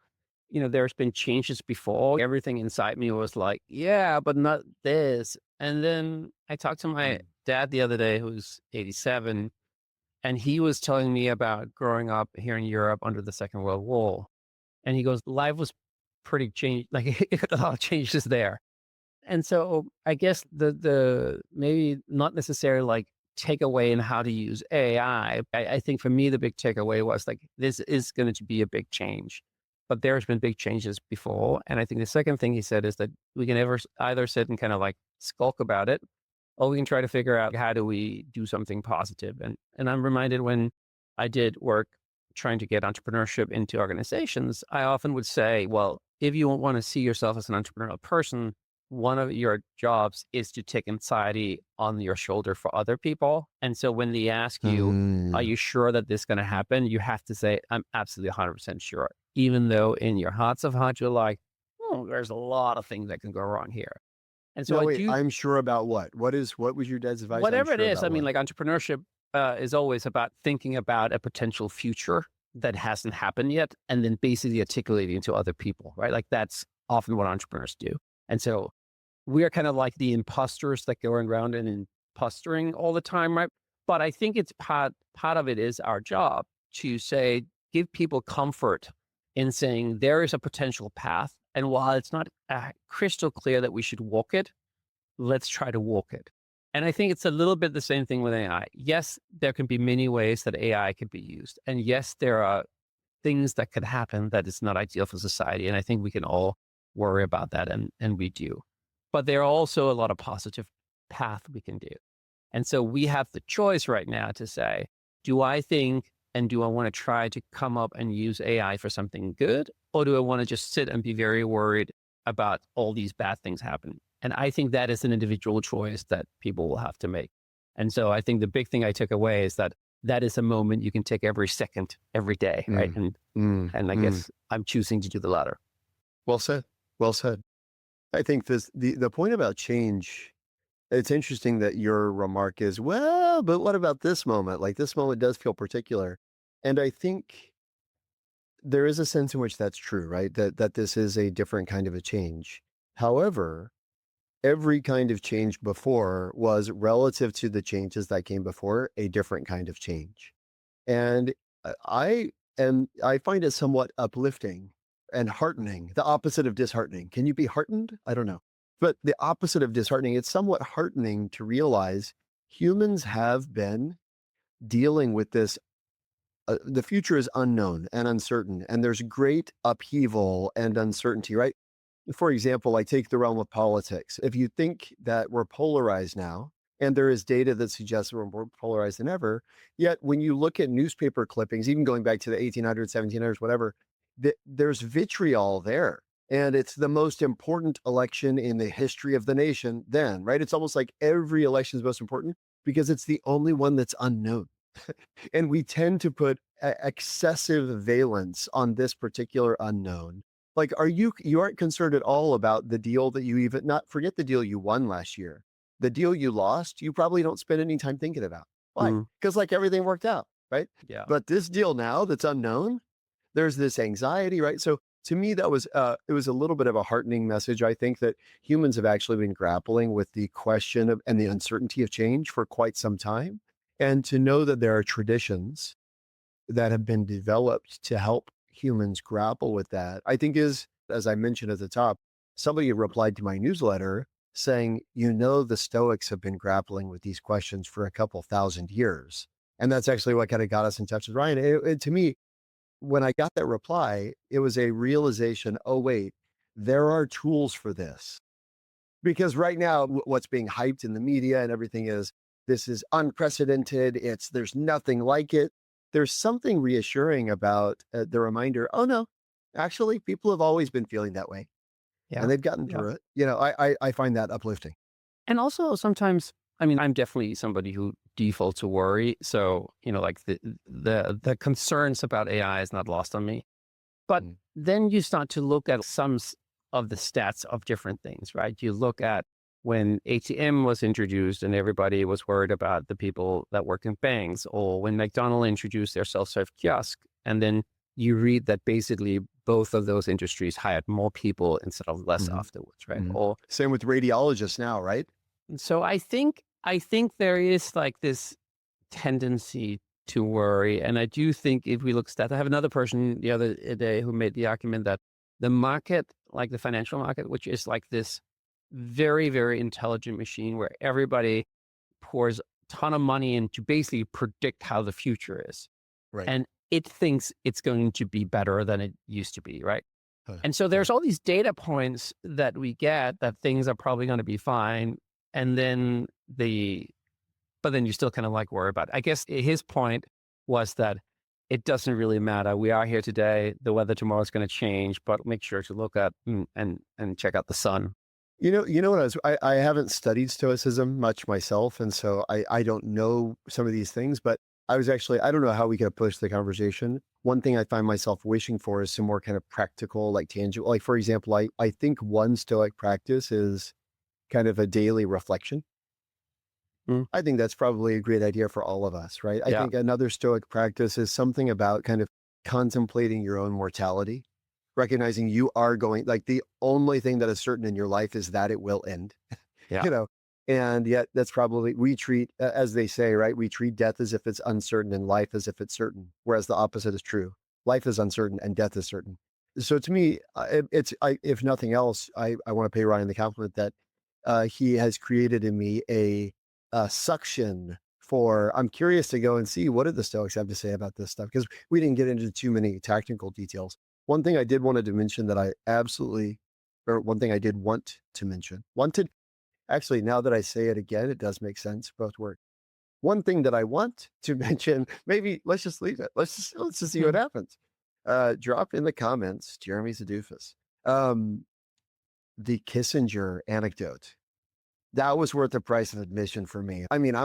there's been changes before, everything inside me was like, yeah, but not this. And then I talked to my dad the other day, who's 87, and he was telling me about growing up here in Europe under the Second World War. And he goes, life was pretty changed, like a lot of changes there. And so I guess the maybe not necessarily like takeaway in how to use AI. I think for me, the big takeaway was like, this is going to be a big change, but there's been big changes before. And I think the second thing he said is that we can either sit and kind of like skulk about it, or we can try to figure out how do we do something positive. And I'm reminded when I did work trying to get entrepreneurship into organizations, I often would say, well, if you want to see yourself as an entrepreneurial person, one of your jobs is to take anxiety on your shoulder for other people. And so when they ask you, are you sure that this is going to happen? You have to say, I'm absolutely 100% sure. Even though in your hearts of hearts, you're like, oh, there's a lot of things that can go wrong here. And so No, wait, I'm sure about what? What was your dad's advice? Whatever I'm it sure is, about I mean, what? like entrepreneurship is always about thinking about a potential future that hasn't happened yet, and then basically articulating to other people, right? Like that's often what entrepreneurs do. And so we are kind of like the imposters that go around and impostering all the time, right? But I think it's part of it is our job to say, give people comfort in saying there is a potential path. And while it's not crystal clear that we should walk it, let's try to walk it. And I think it's a little bit the same thing with AI. Yes, there can be many ways that AI could be used. And yes, there are things that could happen that is not ideal for society. And I think we can all worry about that, and we do. But there are also a lot of positive path we can do. And so we have the choice right now to say, do I think and do I want to try to come up and use AI for something good? Or do I want to just sit and be very worried about all these bad things happening? And I think that is an individual choice that people will have to make. And so I think the big thing I took away is that is a moment you can take every second, every day, right? And I guess I'm choosing to do the latter. Well said. Well said. I think the point about change, it's interesting that your remark is, well, but what about this moment? Like this moment does feel particular. And I think there is a sense in which that's true, right? That this is a different kind of a change. However, every kind of change before was relative to the changes that came before a different kind of change. And I find it somewhat uplifting and heartening, the opposite of disheartening. Can you be heartened? I don't know. But the opposite of disheartening, it's somewhat heartening to realize humans have been dealing with this. The future is unknown and uncertain, and there's great upheaval and uncertainty, right? For example, I take the realm of politics. If you think that we're polarized now, and there is data that suggests we're more polarized than ever, yet when you look at newspaper clippings, even going back to the 1800s, 1700s, whatever, there's vitriol there. And it's the most important election in the history of the nation then, right? It's almost like every election is most important because it's the only one that's unknown. And we tend to put excessive valence on this particular unknown. Like, you aren't concerned at all about the deal that you even, not forget the deal you won last year. The deal you lost, you probably don't spend any time thinking about. Why? Because like everything worked out, right? Yeah. But this deal now that's unknown, there's this anxiety, right? So to me, that was it was a little bit of a heartening message. I think that humans have actually been grappling with the question of and the uncertainty of change for quite some time. And to know that there are traditions that have been developed to help humans grapple with that, I think is, as I mentioned at the top, somebody replied to my newsletter saying, the Stoics have been grappling with these questions for a couple thousand years. And that's actually what kind of got us in touch with Ryan. To me, when I got that reply, it was a realization, oh, wait, there are tools for this. Because right now, what's being hyped in the media and everything is, this is unprecedented. There's nothing like it. There's something reassuring about the reminder, oh no, actually people have always been feeling that way. Yeah. And they've gotten through it. I find that uplifting. And also sometimes, I mean, I'm definitely somebody who defaults to worry. So, like the concerns about AI is not lost on me. But then you start to look at some of the stats of different things, right? You look at when ATM was introduced and everybody was worried about the people that work in banks, or when McDonald's introduced their self-serve kiosk. And then you read that basically both of those industries hired more people instead of less afterwards, right? Or same with radiologists now, right? So I think there is like this tendency to worry. And I do think if we look at, I have another person the other day who made the argument that the market, like the financial market, which is like this very, very intelligent machine where everybody pours a ton of money in to basically predict how the future is. Right. And it thinks it's going to be better than it used to be, right? And so there's all these data points that we get that things are probably going to be fine. And then but then you still kind of like worry about it. I guess his point was that it doesn't really matter. We are here today. The weather tomorrow is going to change, but make sure to look at and check out the sun. You know what I haven't studied Stoicism much myself, and so I don't know some of these things, but I was actually, I don't know how we could push the conversation. One thing I find myself wishing for is some more kind of practical, like tangible, like for example, I think one Stoic practice is kind of a daily reflection. Mm. I think that's probably a great idea for all of us, right? I Yeah. think another Stoic practice is something about kind of contemplating your own mortality, recognizing you are going, like the only thing that is certain in your life is that it will end, Yeah. you know, and yet that's probably, we treat, as they say, right? We treat death as if it's uncertain and life as if it's certain, whereas the opposite is true. Life is uncertain and death is certain. So to me, if nothing else, I want to pay Ryan the compliment that he has created in me a suction for, I'm curious to go and see what did the Stoics have to say about this stuff, because we didn't get into too many technical details. One thing I did wanted to mention that I absolutely, or one thing I did want to mention, actually, now that I say it again, it does make sense. Both work. One thing that I want to mention, maybe let's just leave it. Let's just see what happens. Drop in the comments, Jeremy Zadoofus, the Kissinger anecdote. That was worth the price of admission for me. I mean,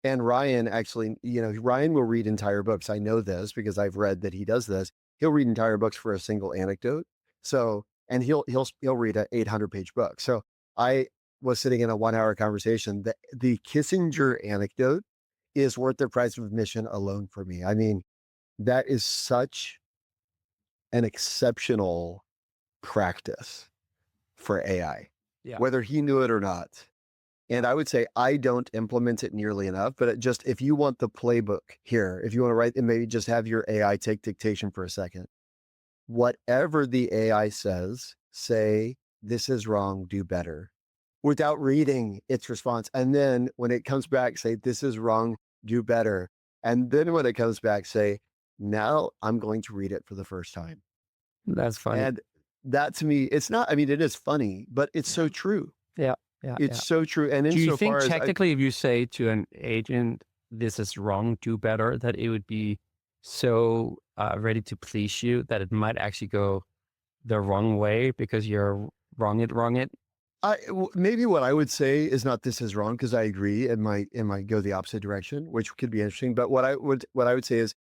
and Ryan actually, Ryan will read entire books. I know this because I've read that he does this. He'll read entire books for a single anecdote. So, and he'll read an 800-page book. So I was sitting in a 1-hour conversation. The Kissinger anecdote is worth the price of admission alone for me. I mean, that is such an exceptional practice for AI, whether he knew it or not. And I would say I don't implement it nearly enough, but if you want the playbook here, if you want to write and maybe just have your AI take dictation for a second, whatever the AI says, say, this is wrong, do better, without reading its response. And then when it comes back, say, this is wrong, do better. And then when it comes back, say, now I'm going to read it for the first time. That's funny. And that to me, it's not, I mean, it is funny, but it's so true. Yeah. It's so true. And do you think technically if you say to an agent, this is wrong, do better, that it would be so ready to please you that it might actually go the wrong way because you're wrong it? Maybe what I would say is not this is wrong, because I agree it might go the opposite direction, which could be interesting. But what I would say is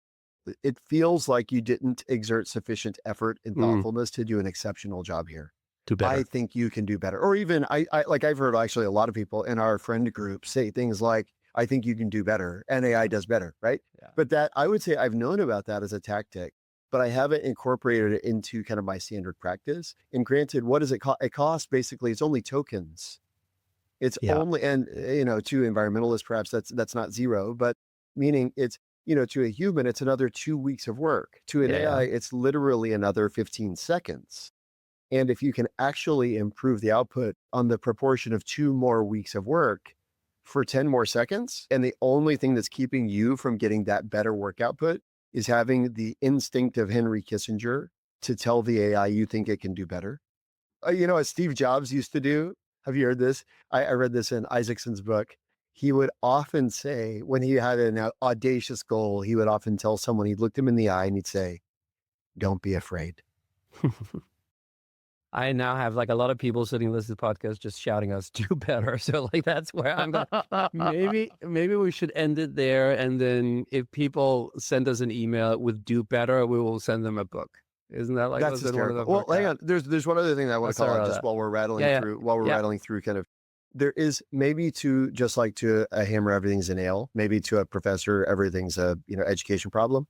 it feels like you didn't exert sufficient effort and thoughtfulness to do an exceptional job here. Do better. I think you can do better. Or even I've heard actually a lot of people in our friend group say things like, I think you can do better and AI does better, right? Yeah. But that, I would say I've known about that as a tactic, but I haven't incorporated it into kind of my standard practice. And granted, what does it cost? It costs basically, it's only tokens. It's only, and to environmentalists, perhaps that's not zero, but meaning it's, to a human, it's another 2 weeks of work. To an AI, it's literally another 15 seconds. And if you can actually improve the output on the proportion of 2 more weeks of work for 10 more seconds, and the only thing that's keeping you from getting that better work output is having the instinct of Henry Kissinger to tell the AI you think it can do better. As Steve Jobs used to do, have you heard this? I read this in Isaacson's book. He would often say, when he had an audacious goal, he would often tell someone, he'd look them in the eye and he'd say, don't be afraid. I now have like a lot of people sitting listening to the podcast just shouting us, do better. So like, that's where I'm going. Maybe we should end it there. And then if people send us an email with do better, we will send them a book. Isn't that like, that's hysterical? Well, hang on. There's one other thing that I want to call out just while we're rattling through, rattling through kind of, there is maybe just like to a hammer, everything's a nail, maybe to a professor, everything's a, education problem.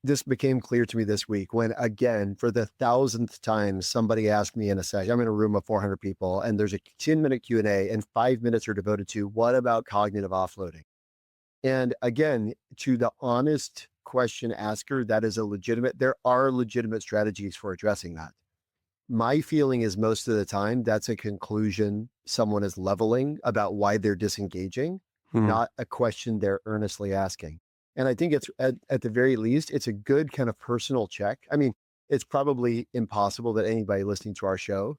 This became clear to me this week when, again, for the 1,000th time, somebody asked me in a session, I'm in a room of 400 people, and there's a 10-minute Q&A, and 5 minutes are devoted to what about cognitive offloading? And again, to the honest question asker, that is there are legitimate strategies for addressing that. My feeling is most of the time, that's a conclusion someone is leveling about why they're disengaging, not a question they're earnestly asking. And I think it's at the very least, it's a good kind of personal check. I mean, it's probably impossible that anybody listening to our show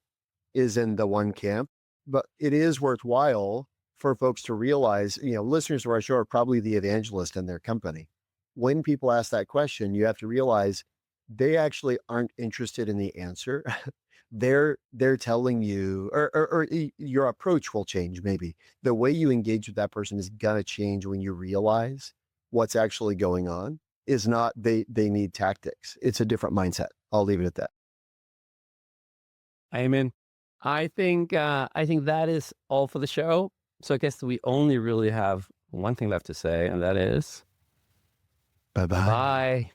is in the one camp, but it is worthwhile for folks to realize, listeners to our show are probably the evangelist in their company. When people ask that question, you have to realize they actually aren't interested in the answer. they're telling you, or your approach will change. Maybe the way you engage with that person is going to change when you realize what's actually going on is not they need tactics. It's a different mindset. I'll leave it at that. Amen. I think that is all for the show. So I guess we only really have one thing left to say, and that is Bye-bye. bye.